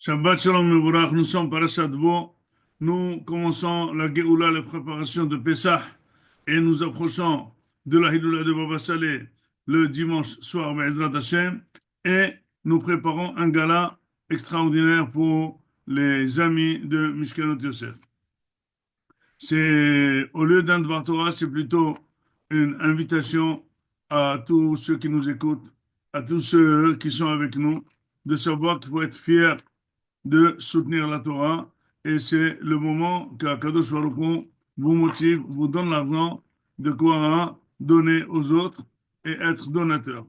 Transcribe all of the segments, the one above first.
Shabbat Shalom Mevorach, nous sommes Parashat Bo. Nous commençons la Géoula, la préparation de Pessah, et nous approchons de la Hidoula de Baba Saleh le dimanche soir, Be'ezrat Hashem, et nous préparons un gala extraordinaire pour les amis de Mishkenot Yosef. C'est, au lieu d'un Dvar Torah, c'est plutôt une invitation à tous ceux qui nous écoutent, à tous ceux qui sont avec nous, de savoir qu'il faut être fier de soutenir la Torah, et c'est le moment qu'Akadosh Baruch Hu vous motive, vous donne l'argent, de quoi donner aux autres et être donateur.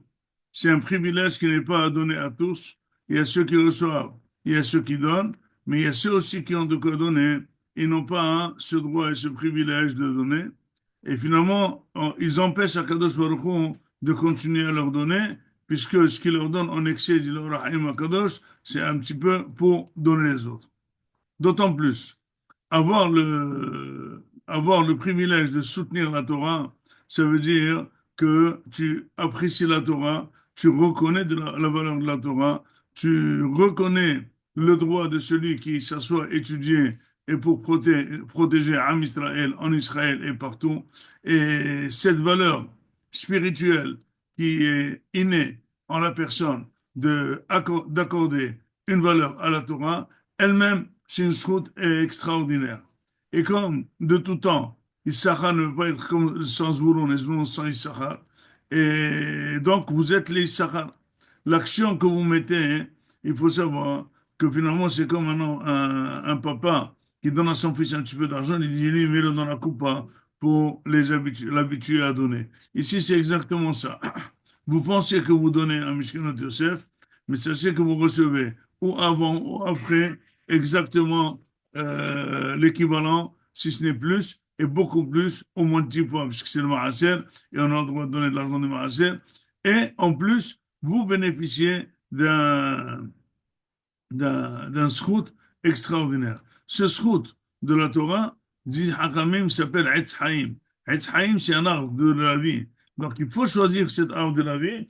C'est un privilège qui n'est pas à donner à tous. Il y a ceux qui reçoivent, il y a ceux qui donnent, mais il y a ceux aussi qui ont de quoi donner. Ils n'ont pas ce droit et ce privilège de donner. Et finalement, ils empêchent Akadosh Baruch Hu de continuer à leur donner, puisque ce qu'il leur donne en excès, dit le Rahim Akadosh, c'est un petit peu pour donner les autres. D'autant plus, avoir le privilège de soutenir la Torah, ça veut dire que tu apprécies la Torah, tu reconnais la valeur de la Torah, tu reconnais le droit de celui qui s'assoit étudier et pour protéger Am Israël en Israël et partout. Et cette valeur spirituelle qui est innée en la personne d'accorder une valeur à la Torah, elle-même, c'est une route extraordinaire. Et comme de tout temps, Issachar ne veut pas être comme sans Zvouloun et Zvouloun sans Issachar, et donc vous êtes les Issachar. L'action que vous mettez, hein, il faut savoir que finalement c'est comme un papa qui donne à son fils un petit peu d'argent, il dit lui, mets-le dans la coupa pour l'habituer à donner. Ici, c'est exactement ça. Vous pensez que vous donnez à Mishkenot Yosef, mais sachez que vous recevez ou avant ou après exactement l'équivalent, si ce n'est plus, et beaucoup plus, au moins 10 fois, parce que c'est le Maaser, et on a le droit de donner de l'argent du Maaser. Et en plus, vous bénéficiez d'un srout extraordinaire. Ce srout de la Torah, dit Hakamim, s'appelle Etz Haïm. Etz Haïm, c'est un arbre de la vie. Donc, il faut choisir cet arbre de la vie.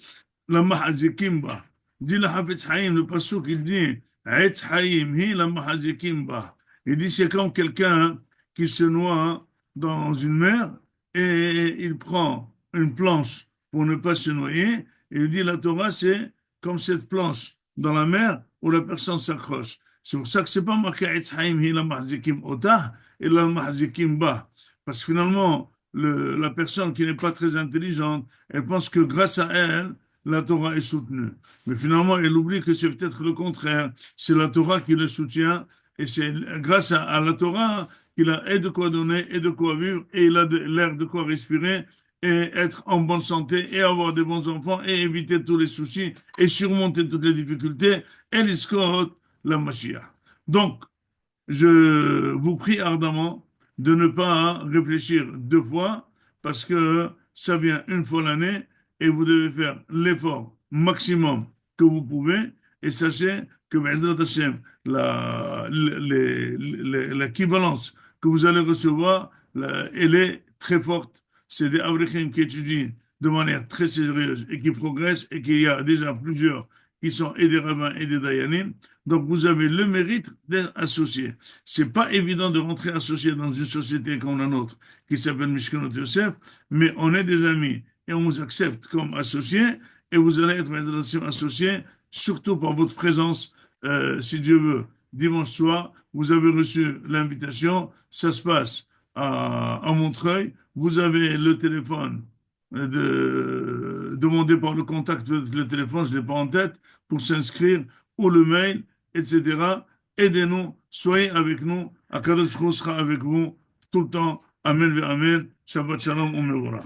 La Mahazikimba. Dit le Hafetz Haïm, le Passouk, il dit Etz Haïm, hi la Mahazikimba. Il dit c'est comme quelqu'un qui se noie dans une mer et il prend une planche pour ne pas se noyer. Et il dit la Torah, c'est comme cette planche dans la mer où la personne s'accroche. C'est pour ça que c'est pas marqué Etz Haïm, hi la Mahzikim otah et la Mahzikim ba. Parce que finalement, la personne qui n'est pas très intelligente, elle pense que grâce à elle, la Torah est soutenue. Mais finalement, elle oublie que c'est peut-être le contraire. C'est la Torah qui le soutient et c'est grâce à la Torah qu'il a et de quoi donner et de quoi vivre et il a l'air de quoi respirer et être en bonne santé et avoir des bons enfants et éviter tous les soucis et surmonter toutes les difficultés et l'escorte la Mashiach. Donc, je vous prie ardemment de ne pas réfléchir deux fois parce que ça vient une fois l'année et vous devez faire l'effort maximum que vous pouvez et sachez que Be'ezrat Hashem, l'équivalence que vous allez recevoir, elle est très forte. C'est des Avrichim qui étudient de manière très sérieuse et qui progressent et qu'il y a déjà plusieurs qui sont et des rabbins et des dayanim. Donc vous avez le mérite d'être associé. C'est pas évident de rentrer associé dans une société comme la nôtre qui s'appelle Mishkenot Yosef, mais on est des amis et on vous accepte comme associés et vous allez être associés surtout par votre présence, si Dieu veut. Dimanche soir, vous avez reçu l'invitation, ça se passe à Montreuil, vous avez le téléphone demandé par le contact, le téléphone, je ne l'ai pas en tête, pour s'inscrire, ou le mail, etc. Aidez-nous, soyez avec nous, Akadosh Hu sera avec vous tout le temps. Amen ve Amen. Shabbat Shalom, Omer